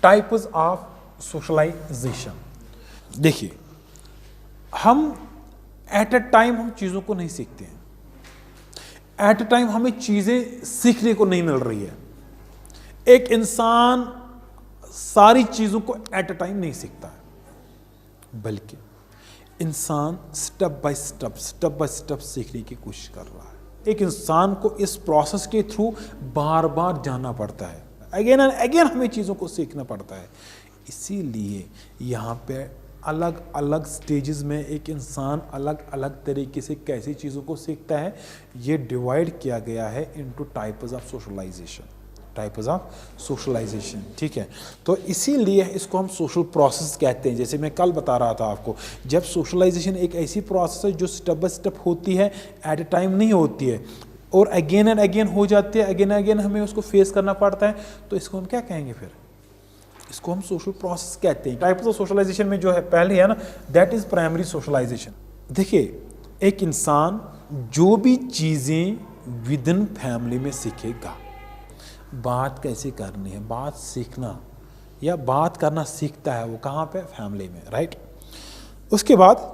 Types of socialisation. देखिए, हम at a time हम चीज़ों को नहीं सीखते हैं, एट अ टाइम हमें चीज़ें सीखने को नहीं मिल रही है। एक इंसान सारी चीज़ों को एट अ टाइम नहीं सीखता है, बल्कि इंसान स्टेप बाय स्टेप सीखने की कोशिश कर रहा है। एक इंसान को इस प्रोसेस के थ्रू बार बार जाना पड़ता है, अगेन एंड अगेन हमें चीज़ों को सीखना पड़ता है। इसीलिए यहाँ पे अलग अलग स्टेजेस में एक इंसान अलग अलग तरीके से कैसी चीज़ों को सीखता है, ये डिवाइड किया गया है into types of socialisation, types of socialisation. ठीक है, तो इसीलिए इसको हम सोशल प्रोसेस कहते हैं। जैसे मैं कल बता रहा था आपको, जब सोशलाइजेशन एक ऐसी प्रोसेस है जो स्टेप बाय स्टेप होती है, एट ए टाइम नहीं होती है और अगेन एंड अगेन हो जाती है, अगेन एंड अगेन हमें उसको फेस करना पड़ता है, तो इसको हम क्या कहेंगे फिर? इसको हम सोशल प्रोसेस कहते हैं। टाइप्स ऑफ सोशलाइजेशन में जो है पहले है ना, दैट इज प्राइमरी सोशलाइजेशन। देखिए, एक इंसान जो भी चीज़ें विद इन फैमिली में सीखेगा, बात कैसे करनी है, बात सीखना या बात करना सीखता है, वो कहाँ पे? फैमिली में, राइट। उसके बाद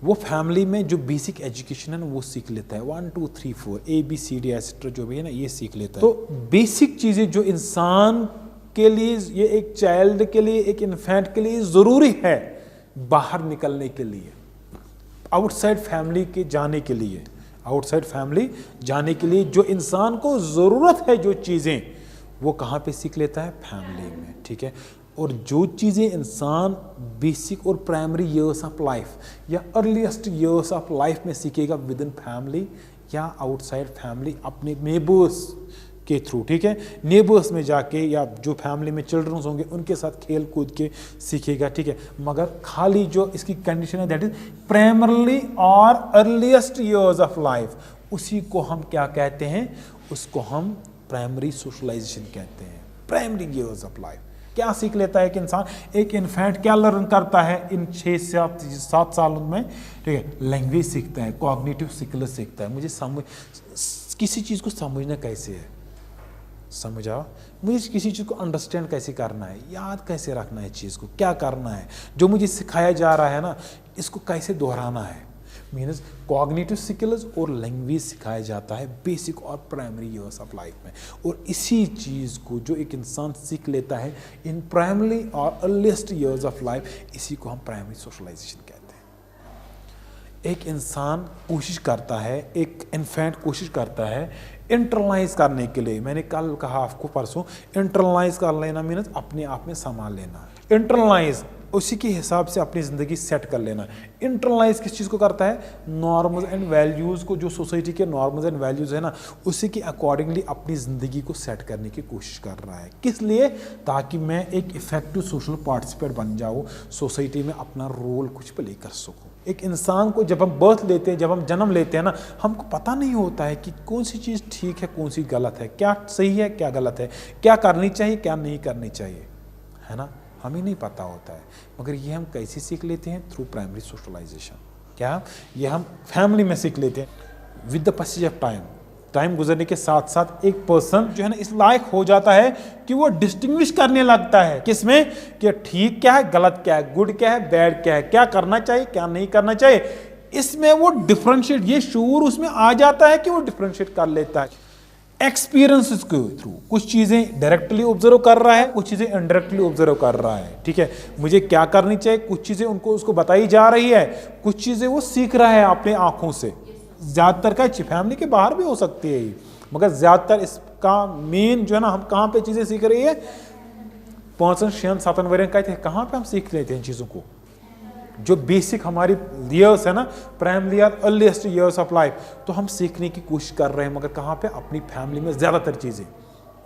वो फैमिली में जो बेसिक एजुकेशन है ना वो सीख लेता है, 1 2 3 4 ABCD एसेट्रा जो भी है ना ये सीख लेता है। तो बेसिक चीज़ें जो इंसान के लिए, ये एक चाइल्ड के लिए, एक इन्फेंट के लिए ज़रूरी है बाहर निकलने के लिए, आउटसाइड फैमिली के जाने के लिए, आउटसाइड फैमिली जाने के लिए जो इंसान को ज़रूरत है, जो चीज़ें वो कहाँ पे सीख लेता है? फैमिली में। ठीक है, और जो चीज़ें इंसान बेसिक और प्राइमरी ईयर्स ऑफ लाइफ या अर्लीस्ट ईयर्स ऑफ लाइफ में सीखेगा विद इन फैमिली या आउटसाइड फैमिली, अपने नेबर्स के थ्रू, ठीक है, नेबर्स में जाके या जो फैमिली में चिल्ड्रंस होंगे उनके साथ खेल कूद के सीखेगा। ठीक है, मगर खाली जो इसकी कंडीशन है दैट इज प्राइमरली और अर्लीस्ट ईयर्स ऑफ लाइफ, उसी को हम क्या कहते हैं? उसको हम प्राइमरी सोशलाइजेशन कहते हैं। प्राइमरी ईयर्स ऑफ लाइफ क्या सीख लेता है कि इंसान, एक इन्फेंट क्या लर्न करता है इन 6 से 7 सालों में? ठीक है, लैंग्वेज सीखता है, कॉग्निटिव स्किल्स सीखता है, मुझे समझ, किसी चीज़ को समझना कैसे है, समझा, मुझे किसी चीज़ को अंडरस्टैंड कैसे करना है, याद कैसे रखना है, चीज़ को क्या करना है, जो मुझे सिखाया जा रहा है ना इसको कैसे दोहराना है। मीन्स कॉग्निटिव स्किल्स और लैंग्वेज सिखाया जाता है बेसिक और प्राइमरी ईयर्स ऑफ लाइफ में, और इसी चीज़ को जो एक इंसान सीख लेता है इन प्राइमरी और अर्लीस्ट ईयर्स ऑफ लाइफ, इसी को हम प्राइमरी सोशलाइजेशन कहते हैं। एक इंसान कोशिश करता है, एक इन्फेंट कोशिश करता है इंटरलाइज करने के लिए। मैंने कल कहा आपको, परसों, इंटरलाइज कर लेना मीन्स अपने आप में संभाल लेना, इंटरलाइज उसी के हिसाब से अपनी ज़िंदगी सेट कर लेना। इंटरलाइज किस चीज़ को करता है? नॉर्म्स एंड वैल्यूज़ को, जो सोसाइटी के नॉर्म्स एंड वैल्यूज़ है ना उसी के अकॉर्डिंगली अपनी ज़िंदगी को सेट करने की कोशिश कर रहा है। किस लिए? ताकि मैं एक इफेक्टिव सोशल पार्टिसिपेट बन जाऊँ, सोसाइटी में अपना रोल कुछ प्ले कर सकूँ। एक इंसान को जब हम बर्थ लेते हैं, जब हम जन्म लेते हैं ना, हमको पता नहीं होता है कि कौन सी चीज़ ठीक है, कौन सी गलत है, क्या सही है, क्या गलत है, क्या करनी चाहिए, क्या नहीं करनी चाहिए, है ना, हमें नहीं पता होता है। मगर ये हम कैसे सीख लेते हैं? Through primary socialisation. क्या? ये हम फैमिली में सीख लेते हैं। With the passage of time, time गुजरने के साथ साथ एक पर्सन जो है ना इस लायक हो जाता है कि वो डिस्टिंग्विश करने लगता है किसमें, कि ठीक क्या है, गलत क्या है, गुड क्या है, बैड क्या है, क्या करना चाहिए, क्या नहीं करना चाहिए। इसमें वो डिफरेंशिएट, ये शूर उसमें आ जाता है कि वो डिफरेंशिएट कर लेता है एक्सपीरियंस के थ्रू। कुछ चीज़ें डायरेक्टली ऑब्जर्व कर रहा है, कुछ चीज़ें इनडायरेक्टली ऑब्जर्व कर रहा है। ठीक है, मुझे क्या करनी चाहिए, कुछ चीज़ें उनको उसको बताई जा रही है, कुछ चीज़ें वो सीख रहा है अपने आँखों से। ज़्यादातर का फैमिली के बाहर भी हो सकती है, मगर ज़्यादातर इसका मेन जो है ना, हम कहाँ पे चीज़ें सीख रही है? 5 6 7 वर्ष का थे, कहाँ पे हम सीख लेते हैं चीज़ों को? जो बेसिक हमारी ईयर्स है ना, प्राइमरी और अर्लीस्ट ईयर्स ऑफ लाइफ, तो हम सीखने की कोशिश कर रहे हैं, मगर कहाँ पे? अपनी फैमिली में ज़्यादातर चीज़ें।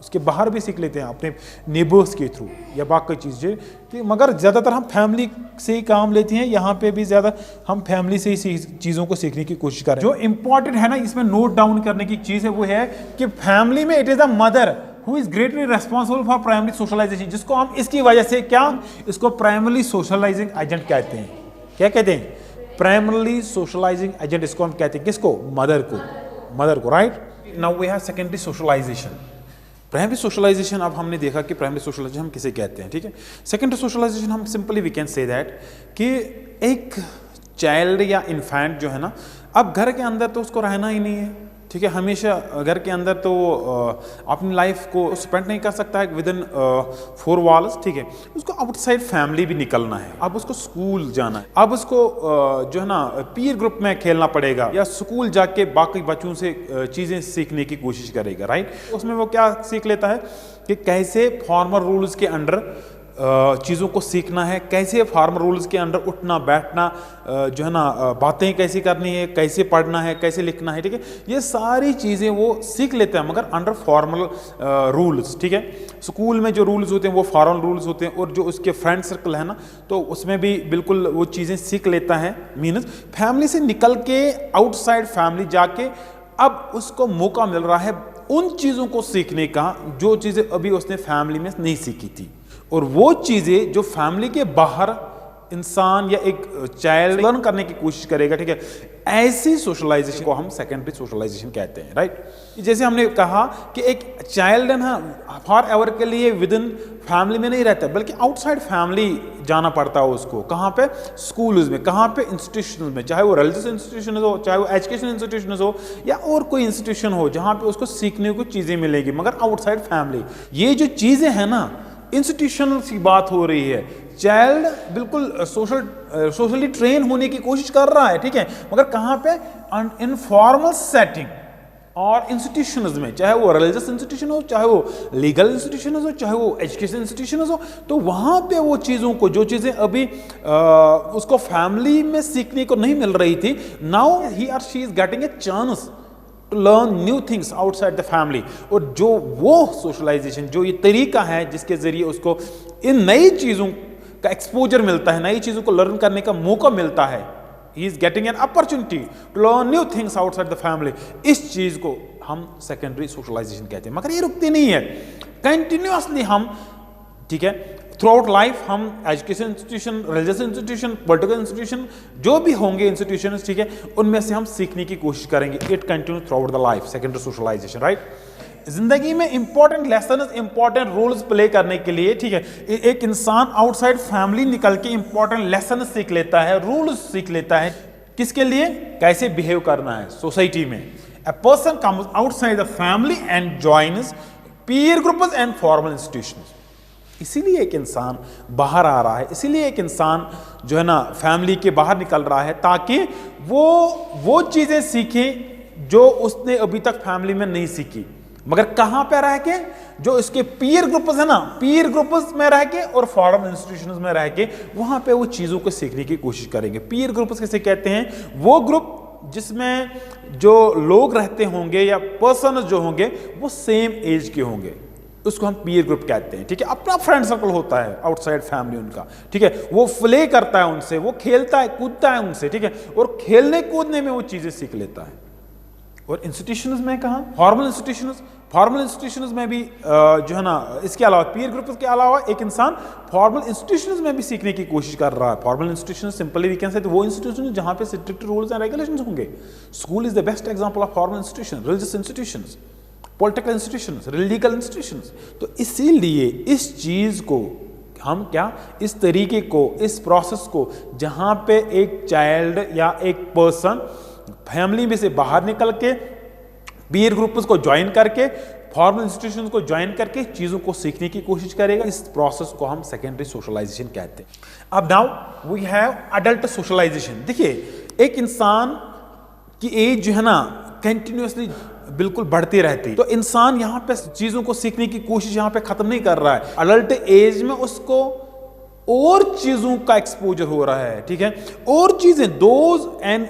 उसके बाहर भी सीख लेते हैं अपने नेबर्स के थ्रू या बाकी चीज़ें, कि मगर ज़्यादातर हम फैमिली से ही काम लेते हैं। यहाँ पे भी ज़्यादा हम फैमिली से ही चीज़ों को सीखने की कोशिश कर रहे हैं। जो इंपॉर्टेंट है ना इसमें नोट डाउन करने की चीज़ है वो है कि फैमिली में it is the mother who is greatly responsible for primary socialisation, जिसको हम इसकी वजह से क्या, इसको प्राइमरी सोशलाइजिंग एजेंट कहते हैं। क्या कहते हैं? प्राइमरी सोशलाइजिंग एजेंट इसको हम कहते हैं। किसको? मदर को, मदर को, right. Now we have secondary socialisation. Primary socialisation, अब हमने देखा कि प्राइमरी सोशलाइजेशन हम किसे कहते हैं, ठीक है। सेकेंडरी सोशलाइजेशन हम simply we can say that कि एक चाइल्ड या इन्फेंट जो है ना, अब घर के अंदर तो उसको रहना ही नहीं है, ठीक है। हमेशा घर के अंदर तो अपनी लाइफ को स्पेंड नहीं कर सकता है विद इन 4 वॉल्स, ठीक है। उसको आउटसाइड फैमिली भी निकलना है, अब उसको स्कूल जाना है, अब उसको जो है ना पीर ग्रुप में खेलना पड़ेगा या स्कूल जाके बाकी बच्चों से चीज़ें सीखने की कोशिश करेगा, राइट। उसमें वो क्या सीख लेता है कि कैसे फॉर्मल रूल्स के अंडर चीज़ों को सीखना है, कैसे फार्मल रूल्स के अंडर उठना बैठना, जो है ना बातें कैसे करनी है, कैसे पढ़ना है, कैसे लिखना है, ठीक है। ये सारी चीज़ें वो सीख लेते हैं मगर अंडर फॉर्मल रूल्स, ठीक है। स्कूल में जो रूल्स होते हैं वो फॉर्मल रूल्स होते हैं, और जो उसके फ्रेंड सर्कल है ना तो उसमें भी बिल्कुल वो चीज़ें सीख लेता है। मीन्स फैमिली से निकल के आउटसाइड फैमिली जाके अब उसको मौका मिल रहा है उन चीज़ों को सीखने का जो चीज़ें अभी उसने फैमिली में नहीं सीखी थी, और वो चीज़ें जो फैमिली के बाहर इंसान या एक चाइल्ड लर्न करने की कोशिश करेगा, ठीक है। ऐसी सोशलाइजेशन को हम सेकेंडरी सोशलाइजेशन कहते हैं, राइट। जैसे हमने कहा कि एक चाइल्ड है ना फॉर एवर के लिए विद इन फैमिली में नहीं रहता, बल्कि आउटसाइड फैमिली जाना पड़ता है उसको। कहाँ पे? स्कूल्स में, कहाँ पे? इंस्टीट्यूशन में, चाहे वो रिलीजियस इंस्टीट्यूशन हो, चाहे वो एजुकेशन इंस्टीट्यूशन हो, या और कोई इंस्टीट्यूशन हो जहाँ पे उसको सीखने को चीज़ें मिलेगी, मगर आउटसाइड फैमिली। ये जो चीज़ें हैं ना, इंस्टीट्यूशनल की बात हो रही है। चाइल्ड बिल्कुल सोशली ट्रेन होने की कोशिश कर रहा है, ठीक है, मगर कहाँ पे? इनफॉर्मल सेटिंग और इंस्टीट्यूशंस में, चाहे वो रिलीजियस इंस्टीट्यूशन हो, चाहे वो लीगल इंस्टीट्यूशन हो, चाहे वो एजुकेशन इंस्टीट्यूशन हो, तो वहाँ पे वो चीज़ों को, जो चीज़ें अभी उसको फैमिली में सीखने को नहीं मिल रही थी, नाउ ही और she is getting a chance to learn new things outside the family. और जो वो सोशलाइजेशन, जो ये तरीका है जिसके ज़रिए उसको इन नई चीज़ों का एक्सपोजर मिलता है, नई चीज़ों को लर्न करने का मौका मिलता है, he is getting an opportunity to learn new things outside the family, इस चीज़ को हम सेकेंडरी सोशलाइजेशन कहते हैं। मगर ये रुकती नहीं है, कंटिन्यूसली हम, ठीक है, थ्रू आउट लाइफ हम education institution, religious institution, political institution, जो भी होंगे इंस्टीट्यूशन, ठीक है, उनमें से हम सीखने की कोशिश करेंगे। It continue throughout the life, secondary socialisation, right. जिंदगी में important lesson, important roles play करने के लिए, ठीक है, एक इंसान आउटसाइड फैमिली निकल के इंपॉर्टेंट लेसन सीख लेता है, रूल्स सीख लेता है। किसके लिए? कैसे बिहेव करना है सोसाइटी में। A person comes outside the family and joins peer groups and formal institutions. इसीलिए एक इंसान बाहर आ रहा है, इसीलिए एक इंसान जो है ना फैमिली के बाहर निकल रहा है, ताकि वो चीज़ें सीखे जो उसने अभी तक फैमिली में नहीं सीखी, मगर कहाँ पे रह के? जो इसके पीयर ग्रुप्स है ना, पीयर ग्रुप्स में रह के और फॉर्मल इंस्टीट्यूशंस में रह के वहाँ पे वो चीज़ों को सीखने की कोशिश करेंगे। पीयर ग्रुप्स किसे कहते हैं? वो ग्रुप जिसमें जो लोग रहते होंगे या पर्सन जो होंगे वो सेम एज के होंगे, उसको हम पीयर ग्रुप कहते हैं, ठीक है। अपना फ्रेंड सर्कल होता है आउटसाइड फैमिली उनका, ठीक है, वो प्ले करता है उनसे, वो खेलता है कूदता है उनसे, ठीक है, और खेलने कूदने में वो चीज़ें सीख लेता है। और इंस्टीट्यूशंस में कहाँ? फॉर्मल इंस्टीट्यूशंस में भी जो है ना, इसके अलावा पीयर ग्रुप के अलावा एक इंसान फॉर्मल इंस्टीट्यूशंस में भी सीखने की कोशिश कर रहा है। Formal institutions simply we can say वो इंस्टीट्यूशन जहाँ पे स्ट्रिक्ट रूल्स एंड रेगुलेशंस होंगे। School is the best example of formal institution, religious institutions, political institutions, legal institutions. तो इसीलिए इस चीज़ को हम क्या, इस तरीके को, इस प्रोसेस को, जहाँ पे एक चाइल्ड या एक पर्सन फैमिली में से बाहर निकल के पीयर ग्रुप्स को ज्वाइन करके, फॉर्मल इंस्टीट्यूशन को ज्वाइन करके चीज़ों को सीखने की कोशिश करेगा, इस प्रोसेस को हम सेकेंडरी सोशलाइजेशन कहते हैं। अब now we have adult socialisation. देखिए, एक इंसान की एज जो है ना कंटिन्यूसली बिल्कुल बढ़ती रहती, तो इंसान यहाँ पे चीज़ों को सीखने की कोशिश यहाँ पे खत्म नहीं कर रहा है। अडल्ट एज में उसको और चीज़ों का एक्सपोजर हो रहा है, ठीक है, और चीज़ें those and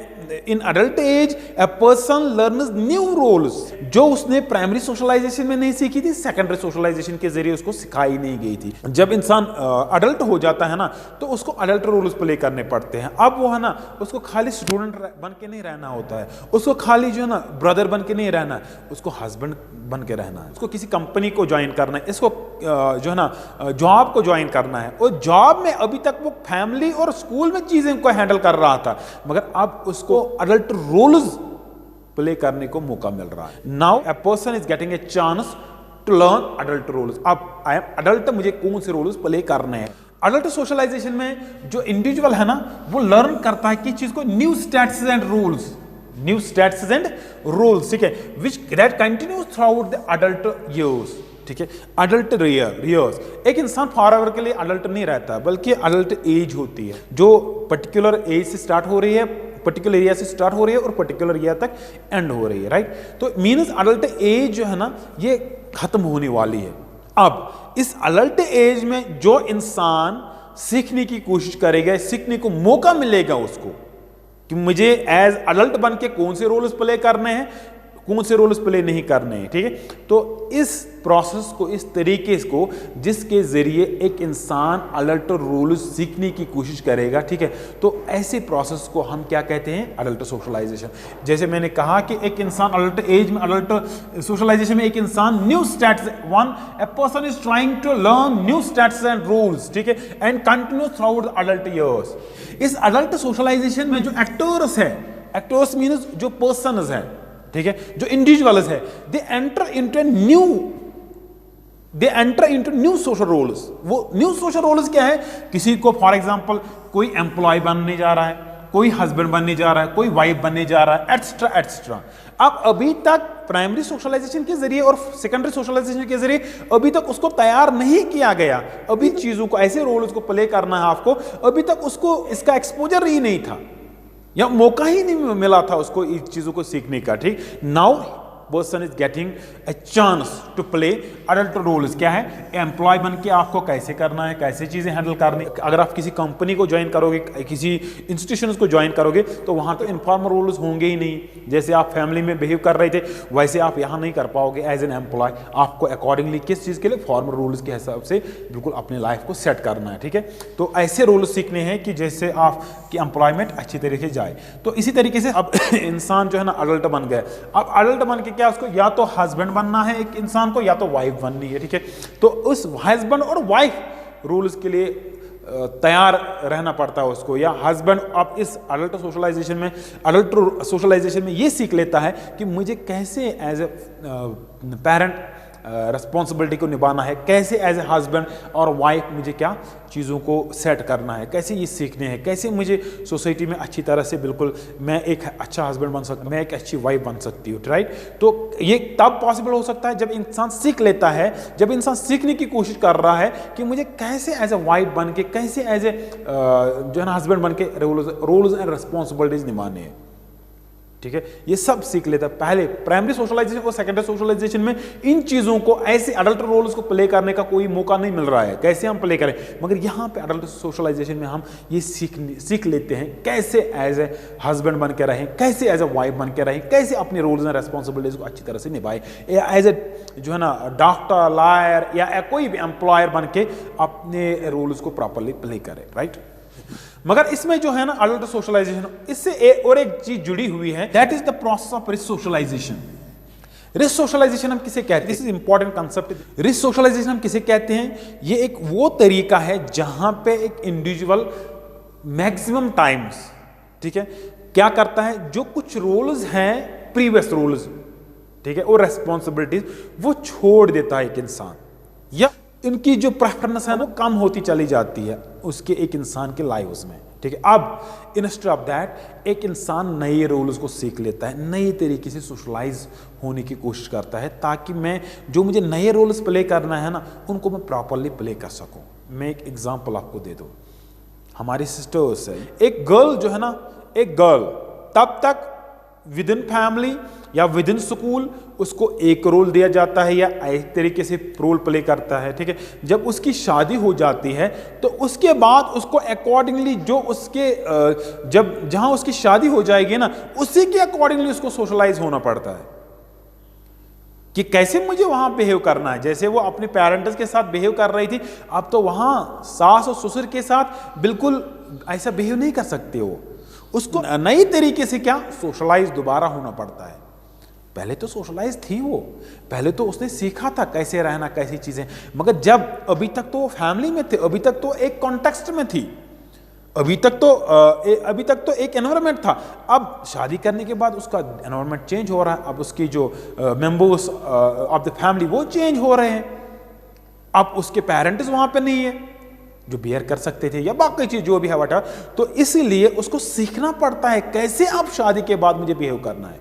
in adult age a person learns new roles जो उसने प्राइमरी सोशलाइजेशन में नहीं सीखी थी, सेकेंडरी सोशलाइजेशन के जरिए उसको सिखाई नहीं गई थी। जब इंसान अडल्ट हो जाता है ना, तो उसको अडल्ट रोल्स प्ले करने पड़ते हैं। अब वो है ना, उसको खाली स्टूडेंट बन के नहीं रहना होता है, उसको खाली जो है ना ब्रदर बन के नहीं रहना है, उसको हस्बैंड बन के रहना है, उसको किसी कंपनी को ज्वाइन करना है, इसको जो है ना जॉब को ज्वाइन करना है। और जॉब में अभी तक वो फैमिली और स्कूल में चीजें को हैंडल कर रहा था, मगर अब उसको अडल्ट रोल्स प्ले करने को मौका मिल रहा है। Now a person is getting a chance to learn adult roles. अब आई एम अडल्ट, मुझे कौन से रोल्स प्ले करने हैं। अडल्ट सोशलाइजेशन में जो इंडिविजुअल है ना वो लर्न करता है कि चीज को new status and rules, new status and rules, ठीक है, which that continues through out the adult years, ठीक है। अडल्ट ईयर्स, एक इंसान फॉरएवर के लिए अडल्ट नहीं रहता बल्कि अडल्ट एज होती है जो पर्टिकुलर एज से स्टार्ट हो रही है, पर्टिकुलर एरिया से स्टार्ट हो रही है और पर्टिकुलर एरिया तक एंड हो रही है, राइट। तो मीन्स अडल्ट एज जो है ना ये खत्म होने वाली है। अब इस अडल्ट एज में जो इंसान सीखने की कोशिश करेगा, सीखने को मौका मिलेगा उसको कि मुझे एज अडल्ट बन के कौन से रोल्स प्ले करने हैं, कौन से रोल्स प्ले नहीं करने हैं, ठीक है। तो इस प्रोसेस को, इस तरीके को जिसके जरिए एक इंसान अडल्ट रोल्स सीखने की कोशिश करेगा, ठीक है, तो ऐसे प्रोसेस को हम क्या कहते हैं, अडल्ट सोशलाइजेशन। जैसे मैंने कहा कि एक इंसान अडल्ट एज में, अडल्ट सोशलाइजेशन में एक इंसान new status, a person is trying to learn new status and rules, ठीक है, and continue throughout the adult years. इस अडल्ट सोशलाइजेशन में जो एक्टर्स है, एक्टर्स मीन्स जो पर्सन्स है, ठीक है, जो इंडिविजुअल्स है, they enter into new social roles. वो न्यू सोशल रोल्स क्या है, किसी को फॉर एग्जांपल कोई एम्प्लॉय बनने जा रहा है, कोई हस्बैंड बनने जा रहा है, कोई वाइफ बनने जा रहा है, एटसेट्रा एटसेट्रा। अब अभी तक प्राइमरी सोशलाइजेशन के जरिए और सेकेंडरी सोशलाइजेशन के जरिए अभी तक उसको तैयार नहीं किया गया, अभी चीजों को, ऐसे रोल्स को प्ले करना है आपको, अभी तक उसको इसका एक्सपोजर ही नहीं था या मौका ही नहीं मिला था उसको इस चीजों को सीखने का, ठीक। Now person is getting a chance to play adult roles. क्या है, एम्प्लॉय बन के आपको कैसे करना है, कैसे चीजें हैंडल करनी। अगर आप किसी कंपनी को ज्वाइन करोगे, किसी इंस्टीट्यूशन को ज्वाइन करोगे, तो वहां तो इनफॉर्मल रोल्स होंगे ही नहीं। जैसे आप फैमिली में बिहेव कर रहे थे वैसे आप यहां नहीं कर पाओगे एज एन एम्प्लॉय। आपको अकॉर्डिंगली किस चीज के लिए, फॉर्मल रूल्स के हिसाब से बिल्कुल अपनी लाइफ को सेट करना है, ठीक है। तो ऐसे रूल्स सीखने हैं कि जैसे आपकी एम्प्लॉयमेंट अच्छी तरीके से जाए। तो इसी तरीके से अब इंसान जो है ना अडल्ट बन गया। अब अडल्ट बन के क्या, उसको या तो हस्बैंड बनना है एक इंसान को, या तो वाइफ बननी है, ठीक है। तो उस हस्बैंड और वाइफ रूल्स के लिए तैयार रहना पड़ता है उसको, या हस्बैंड अब इस अडल्ट सोशलाइजेशन में, अडल्ट सोशलाइजेशन में ये सीख लेता है कि मुझे कैसे एज ए पेरेंट रिस्पॉन्सिबिलिटी को निभाना है, कैसे एज ए हस्बैंड और वाइफ मुझे क्या चीज़ों को सेट करना है, कैसे ये सीखने हैं, कैसे मुझे सोसाइटी में अच्छी तरह से बिल्कुल मैं एक अच्छा हस्बैंड बन सकता हूँ, मैं एक अच्छी वाइफ बन सकती हूँ, राइट। तो ये तब पॉसिबल हो सकता है जब इंसान सीख लेता है, जब इंसान सीखने की कोशिश कर रहा है कि मुझे कैसे एज ए वाइफ बन के, कैसे एज ए जो है ना हस्बैंड बन के रोल्स एंड रिस्पॉन्सिबिलिटीज निभाने हैं, ठीक है। ये सब सीख लेता है पहले प्राइमरी सोशलाइजेशन और सेकेंडरी सोशलाइजेशन में। इन चीजों को, ऐसे अडल्ट रोल्स को प्ले करने का कोई मौका नहीं मिल रहा है, कैसे हम प्ले करें। मगर यहाँ पे अडल्ट सोशलाइजेशन में हम ये सीख लेते हैं कैसे एज ए हस्बैंड बन के रहें, कैसे एज ए वाइफ बन के रहें, कैसे अपने रोल्स एंड रेस्पॉन्सिबिलिटीज को अच्छी तरह से निभाएं, एज ए जो है ना डॉक्टर, लॉयर या कोई भी एम्प्लॉयर बन के अपने रोल्स को प्रॉपरली प्ले करें, राइट। मगर इसमें जो है ना अडल्ट सोशलाइजेशन, इससे और एक चीज जुड़ी हुई है, that is the process of risk socialization. Risk socialization हम किसे कहते हैं, this is important concept. Risk socialization हम किसे कहते हैं, ये एक वो तरीका है जहां पे एक इंडिविजुअल मैक्सिमम टाइम्स, ठीक है, क्या करता है, जो कुछ रोल्स हैं प्रीवियस रोल्स, ठीक है, और रेस्पॉन्सिबिलिटीज वो छोड़ देता है एक इंसान, या इनकी जो प्रेफरेंस है वो कम होती चली जाती है उसके एक इंसान के लाइफ में, ठीक है। अब इंस्टेड ऑफ दैट एक इंसान नए रूल्स को सीख लेता है, नए तरीके से सोशलाइज होने की कोशिश करता है, ताकि मैं जो मुझे नए रूल्स प्ले करना है ना उनको मैं प्रॉपरली प्ले कर सकूं। मैं एक एग्जांपल आपको दे दूं, हमारी सिस्टर्स है, एक गर्ल जो है ना, एक गर्ल तब तक विद इन फैमिली या विद इन स्कूल उसको एक रोल दिया जाता है या एक तरीके से रोल प्ले करता है, ठीक है। जब उसकी शादी हो जाती है तो उसके बाद उसको अकॉर्डिंगली जो उसके जब जहां उसकी शादी हो जाएगी ना, उसी के अकॉर्डिंगली उसको सोशलाइज होना पड़ता है कि कैसे मुझे वहां बिहेव करना है। जैसे वो अपने पेरेंट्स के साथ बिहेव कर रही थी, अब तो वहां सास और ससुर के साथ बिल्कुल ऐसा बिहेव नहीं कर सकते हो, उसको नई तरीके से क्या सोशलाइज दोबारा होना पड़ता है। पहले तो सोशलाइज थी वो, पहले तो उसने सीखा था कैसे रहना, कैसी चीजें, मगर जब अभी तक तो फैमिली में थे, अभी तक तो एक कॉन्टेक्स्ट में थी, अभी तक तो एक एनवायरनमेंट था, अब शादी करने के बाद उसका एनवायरनमेंट चेंज हो रहा है, अब उसकी जो मेंबर्स ऑफ द फैमिली वो चेंज हो रहे हैं, अब उसके पेरेंट्स वहां पे नहीं है जो बिहेव कर सकते थे या बाकी चीज जो भी है वटा, तो इसीलिए उसको सीखना पड़ता है कैसे अब शादी के बाद मुझे बिहेव करना है,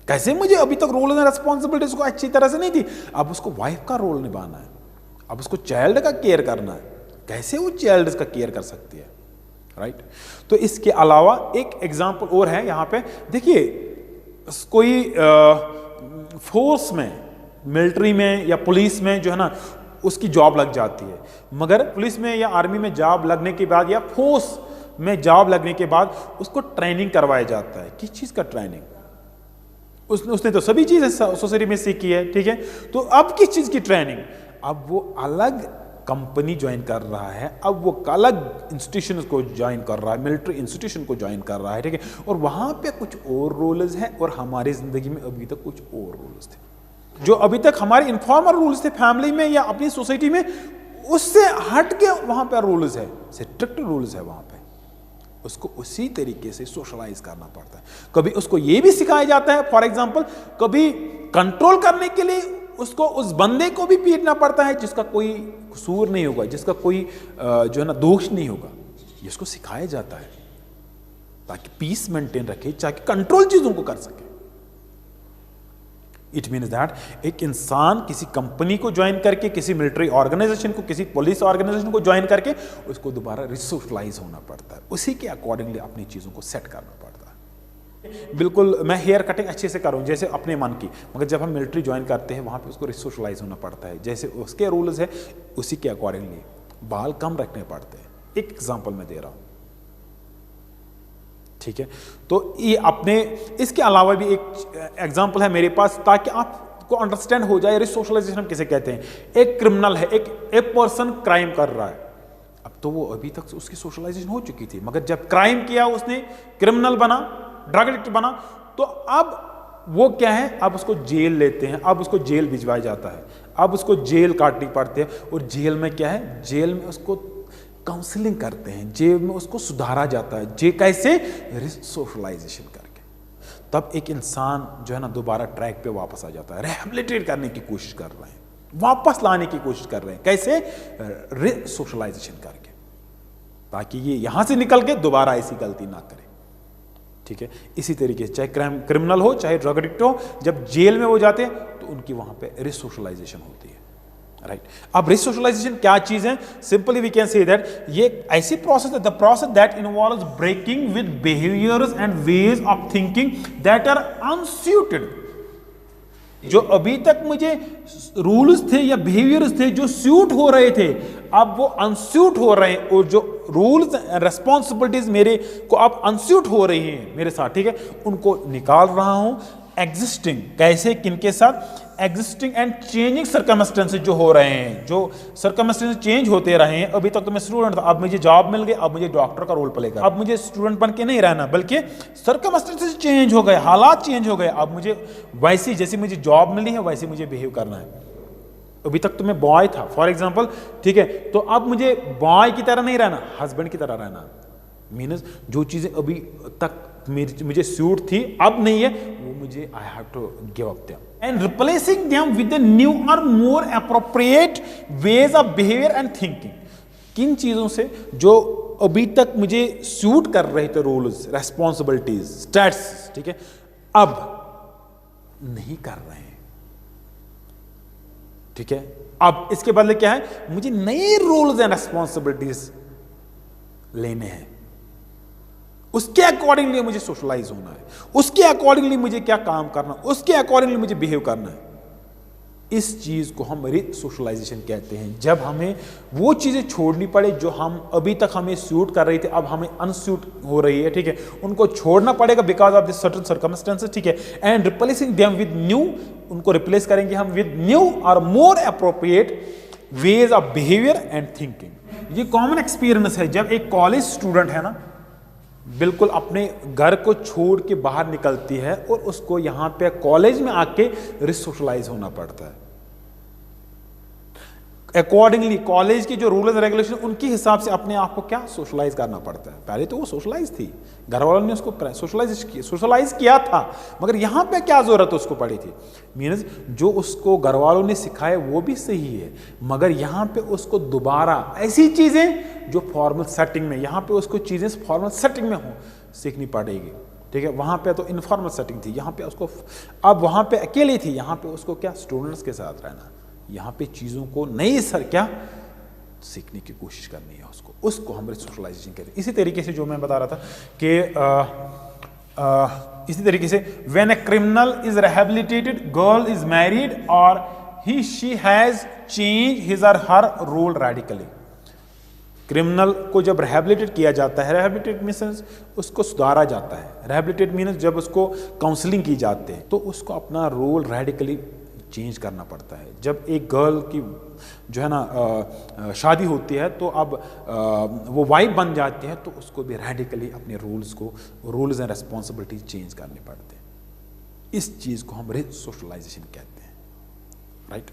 कैसे मुझे, अभी तक रोल एंड रिस्पॉन्सिबिलिटीज को अच्छी तरह से नहीं थी, अब उसको वाइफ का रोल निभाना है, अब उसको चाइल्ड का केयर करना है, कैसे वो चाइल्ड का केयर कर सकती है, राइट। तो इसके अलावा एक एग्जांपल और है यहां पे, देखिए कोई फोर्स में, मिलिट्री में या पुलिस में जो है ना उसकी जॉब लग जाती है, मगर पुलिस में या आर्मी में जॉब लगने के बाद या फोर्स में जॉब लगने के बाद उसको ट्रेनिंग करवाया जाता है। किस चीज का ट्रेनिंग? उसने तो सभी चीजें सोसाइटी में सीखी है, ठीक है, तो अब किस चीज की ट्रेनिंग? अब वो अलग कंपनी ज्वाइन कर रहा है, अब वो अलग इंस्टीट्यूशन को ज्वाइन कर रहा है, मिलिट्री इंस्टीट्यूशन को ज्वाइन कर रहा है, ठीक है, और वहां पे कुछ और रूल्स हैं और हमारी जिंदगी में अभी तक कुछ और रूल्स थे जो अभी तक हमारे इनफॉर्मल रूल्स थे फैमिली में या अपनी सोसाइटी में, उससे हट के वहां पर रूल्स है, स्ट्रिक्ट रूल्स है वहां पे, उसको उसी तरीके से सोशलाइज करना पड़ता है। कभी उसको यह भी सिखाया जाता है, फॉर एग्जांपल कभी कंट्रोल करने के लिए उसको उस बंदे को भी पीटना पड़ता है जिसका कोई कसूर नहीं होगा, जिसका कोई जो है ना दोष नहीं होगा, ये उसको सिखाया जाता है ताकि पीस मेंटेन रखे, ताकि कंट्रोल चीजों को कर सके। इट मीन्स दैट एक इंसान किसी कंपनी को ज्वाइन करके, किसी मिलिट्री ऑर्गेनाइजेशन को, किसी पुलिस ऑर्गेनाइजेशन को ज्वाइन करके उसको दोबारा रिसोशलाइज होना पड़ता है, उसी के अकॉर्डिंगली अपनी चीजों को सेट करना पड़ता है। बिल्कुल मैं हेयर कटिंग अच्छे से करूं जैसे अपने मन की, मगर जब हम मिलिट्री ज्वाइन करते हैं वहां पे उसको रिसोशलाइज होना पड़ता है, जैसे उसके रूल्स है उसी के अकॉर्डिंगली बाल कम रखने पड़ते हैं। एक एग्जांपल मैं दे रहा हूं, ठीक है, तो ये अपने, इसके अलावा भी एक एग्जांपल है मेरे पास ताकि आपको अंडरस्टैंड हो जाए रिसोशलाइजेशन हम किसे कहते हैं। एक क्रिमिनल है, एक पर्सन क्राइम कर रहा है, अब तो वो अभी तक उसकी सोशलाइजेशन हो चुकी थी, मगर जब क्राइम किया उसने, क्रिमिनल बना, ड्रग एडिक्ट बना, तो अब वो क्या है, अब उसको जेल लेते हैं, अब उसको जेल भिजवाया जाता है, अब उसको जेल काटनी पड़ती है, और जेल में क्या है, जेल में उसको काउंसलिंग करते हैं, जेल में उसको सुधारा जाता है, कैसे, रिसोशलाइजेशन करके, तब एक इंसान जो है ना दोबारा ट्रैक पे वापस आ जाता है, रिहैबिलिटेट करने की कोशिश कर रहे हैं, वापस लाने की कोशिश कर रहे हैं, कैसे, रिसोशलाइजेशन करके, ताकि ये यहां से निकल के दोबारा ऐसी गलती ना करे, ठीक है। इसी तरीके से चाहे क्रिमिनल हो चाहे ड्रग एडिक्ट हो, जब जेल में वो जाते हैं तो उनकी वहां पे रिसोशलाइजेशन होती है, राइट। अब रिसोशलाइजेशन क्या चीज है? Simply we can say that ये ऐसी प्रोसेस है, the process that involves breaking with behaviours and ways of thinking that are unsuited. जो अभी तक मुझे रूल्स थे या बिहेवियर्स थे जो सूट हो रहे थे, अब वो अनसूट हो रहे हैं, और जो रूल्स रेस्पॉन्सिबिलिटीज मेरे को अब अनसूट हो रही हैं मेरे साथ, ठीक है, उनको निकाल रहा हूं। एग्जिस्टिंग कैसे, किनके साथ, एग्जिस्टिंग एंड चेंजिंग सर्कमस्टेंसेस जो हो रहे हैं, जो सर्कमस्टेंसेस चेंज होते रहे हैं। अभी तक तो मैं स्टूडेंट था, अब मुझे जॉब मिल गई, अब मुझे डॉक्टर का रोल प्ले करना, अब मुझे स्टूडेंट बन के नहीं रहना, बल्कि सर्कमस्टेंसेस चेंज हो गए, हालात चेंज हो गए, अब मुझे वैसी जैसी मुझे जॉब मिली है वैसे मुझे बिहेव करना है। अभी तक तो मैं बॉय था फॉर एग्जाम्पल, ठीक है, तो अब मुझे बॉय की तरह नहीं रहना, हस्बैंड की तरह रहना। मीन्स जो चीजें अभी तक मुझे सूट थी अब नहीं है, वो मुझे I have to give up them and replacing them with the new और more appropriate ways of behaviour and thinking. किन चीजों से जो अभी तक मुझे सूट कर रहे थे, रूल्स, रेस्पॉन्सिबिलिटीज, स्टैट्स, ठीक है, अब नहीं कर रहे हैं, ठीक है। अब इसके बदले क्या है, मुझे नए रूल्स एंड रेस्पॉन्सिबिलिटीज लेने हैं, उसके अकॉर्डिंगली मुझे सोशलाइज होना है, उसके अकॉर्डिंगली मुझे क्या काम करना, उसके अकॉर्डिंगली मुझे बिहेव करना है। इस चीज को हम रिसोशलाइजेशन कहते हैं, जब हमें वो चीजें छोड़नी पड़े जो हम अभी तक हमें सूट कर रही थी, अब हमें अनसूट हो रही है, ठीक है, उनको छोड़ना पड़ेगा because of this certain circumstances, ठीक है, and replacing them with new, उनको रिप्लेस करेंगे हम विद न्यू और more appropriate ways of behaviour and thinking. ये कॉमन एक्सपीरियंस है जब एक कॉलेज स्टूडेंट है ना, बिल्कुल अपने घर को छोड़ के बाहर निकलती है और उसको यहां पे कॉलेज में आके रिसोशलाइज होना पड़ता है। अकॉर्डिंगली कॉलेज के जो रूल्स रेगुलेशन उनके हिसाब से अपने आप को क्या सोशलाइज करना पड़ता है। पहले तो वो सोशलाइज थी, घर वालों ने उसको सोशलाइज किया था, मगर यहाँ पे क्या जरूरत उसको पड़ी थी। मीन्स जो उसको घर वालों ने सिखाया वो भी सही है, मगर यहाँ पे उसको दोबारा ऐसी चीजें जो फॉर्मल सेटिंग में, यहाँ पे उसको चीजें फॉर्मल सेटिंग में हो सीखनी पड़ेगी। ठीक है, वहाँ पे तो इनफॉर्मल सेटिंग थी, यहाँ पे उसको अब वहाँ पे अकेली थी, यहाँ पे उसको क्या स्टूडेंट्स के साथ रहना, यहाँ पे चीज़ों को नई क्या सीखने की कोशिश करनी है उसको हम सोशलाइजेशन कहते हैं। इसी तरीके से जो मैं बता रहा था कि इसी तरीके से when a criminal is rehabilitated, girl is married और he she has change his और हर रोल रेडिकली। क्रिमिनल को जब रिहैबिलिटेट किया जाता है, रिहैबिलिटेट मीन्स उसको सुधारा जाता है, रिहैबिलिटेट मीन्स जब उसको काउंसलिंग की जाती है तो उसको अपना रोल रेडिकली चेंज करना पड़ता है। जब एक गर्ल की जो है ना शादी होती है तो अब वो वाइफ बन जाती है तो उसको भी रेडिकली अपने रूल्स एंड रिस्पॉन्सिबिलिटी चेंज करने पड़ते हैं। इस चीज़ को हम सोशलाइजेशन कहते हैं, right.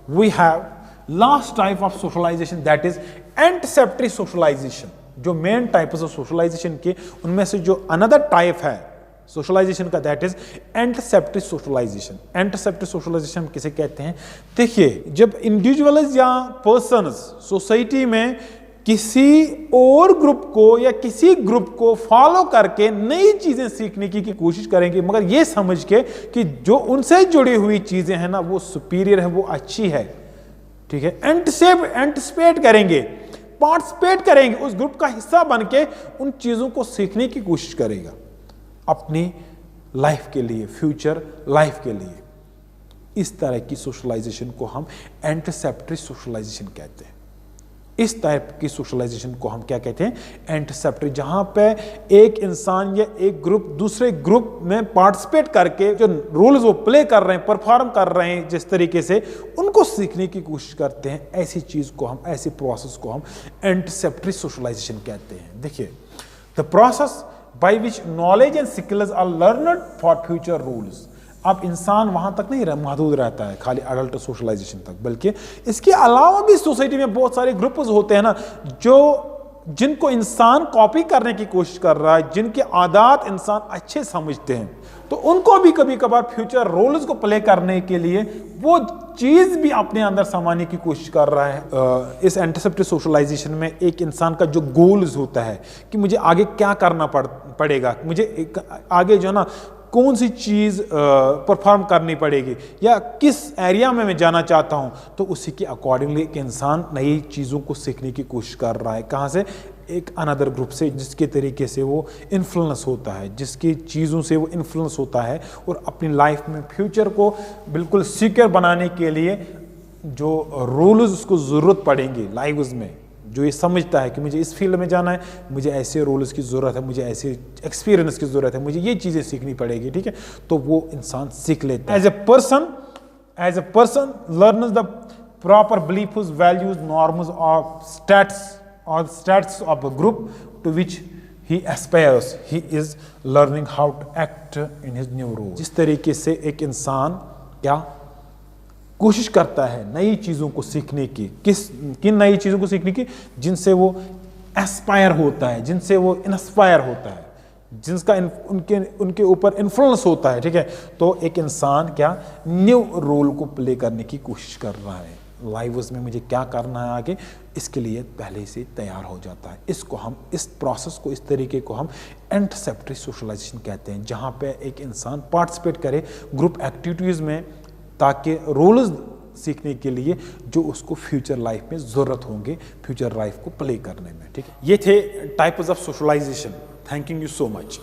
We have last type of socialisation that is anticipatory socialisation. जो मेन टाइप ऑफ सोशलाइजेशन के उनमें से जो अनदर टाइप है सोशलाइजेशन का, that is anticipatory socialisation. Anticipatory socialisation किसे कहते हैं? देखिए, जब इंडिविजुअल्स या पर्सन्स सोसाइटी में किसी और ग्रुप को या किसी ग्रुप को फॉलो करके नई चीजें सीखने की कोशिश करेंगे, मगर ये समझ के कि जो उनसे जुड़ी हुई चीजें हैं ना वो सुपीरियर है, वो अच्छी है, ठीक है, एंटिसिपेट करेंगे, पार्टिसिपेट करेंगे, उस ग्रुप का हिस्सा बन के उन चीजों को सीखने की कोशिश करेगा अपनी लाइफ के लिए, फ्यूचर लाइफ के लिए। इस तरह की सोशलाइजेशन को हम एंटीसेप्टरी सोशलाइजेशन कहते हैं। इस टाइप की सोशलाइजेशन को हम क्या कहते हैं? एंटीसेप्टरी। जहां पे एक इंसान या एक ग्रुप दूसरे ग्रुप में पार्टिसिपेट करके जो रोल्स वो प्ले कर रहे हैं, परफॉर्म कर रहे हैं, जिस तरीके से उनको सीखने की कोशिश करते हैं, ऐसी चीज को हम, ऐसी प्रोसेस को हम एंटीसेप्टरी सोशलाइजेशन कहते हैं। देखिए, the process by which knowledge and skills are learned for future rules। अब इंसान वहां तक नहीं महदूद रहता है खाली अडल्ट सोशलाइजेशन तक, बल्कि इसके अलावा भी सोसाइटी में बहुत सारे ग्रुप्स होते हैं ना जिनको इंसान कॉपी करने की कोशिश कर रहा है, जिनके आदत इंसान अच्छे समझते हैं, तो उनको भी कभी कभार फ्यूचर रोल्स को प्ले करने के लिए वो चीज भी अपने अंदर समाने की कोशिश कर रहा है। इस एंटीसेप्टरी सोशलाइजेशन में एक इंसान का जो गोल्स होता है कि मुझे आगे क्या करना पड़ेगा, मुझे आगे जो है ना कौन सी चीज परफॉर्म करनी पड़ेगी या किस एरिया में मैं जाना चाहता हूं, तो उसी के अकॉर्डिंगली एक इंसान नई चीजों को सीखने की कोशिश कर रहा है। कहां से? एक अनदर ग्रुप से, जिसके तरीके से वो इन्फ्लुएंस होता है, जिसकी चीज़ों से वो इन्फ्लुएंस होता है, और अपनी लाइफ में फ्यूचर को बिल्कुल सिक्योर बनाने के लिए जो रूल्स उसको ज़रूरत पड़ेंगे लाइफ में, जो ये समझता है कि मुझे इस फील्ड में जाना है, मुझे ऐसे रूल्स की ज़रूरत है, मुझे ऐसे एक्सपीरियंस की ज़रूरत है, मुझे ये चीज़ें सीखनी पड़ेगी, ठीक है, तो वो इंसान सीख लेता है। As a person learns the proper beliefs, values, norms और status of a group to which he aspires, he is learning how to act in his new role। जिस तरीके से एक इंसान क्या कोशिश करता है नई चीज़ों को सीखने की, किन नई चीज़ों को सीखने की, जिनसे वो एस्पायर होता है, जिनसे वो इंस्पायर होता है, जिनका उनके ऊपर इन्फ्लुएंस होता है, ठीक है, तो एक इंसान क्या न्यू रोल को प्ले करने की कोशिश कर रहा है। लाइफ में मुझे क्या करना है आगे, इसके लिए पहले से तैयार हो जाता है। इसको हम, इस प्रोसेस को, इस तरीके को हम एंटीसेप्टरी सोशलाइजेशन कहते हैं, जहाँ पे एक इंसान पार्टिसिपेट करे ग्रुप एक्टिविटीज़ में, ताकि रोल्स सीखने के लिए जो उसको फ्यूचर लाइफ में ज़रूरत होंगे, फ्यूचर लाइफ को प्ले करने में, ठीक है। ये थे types of socialization. Thank you so much.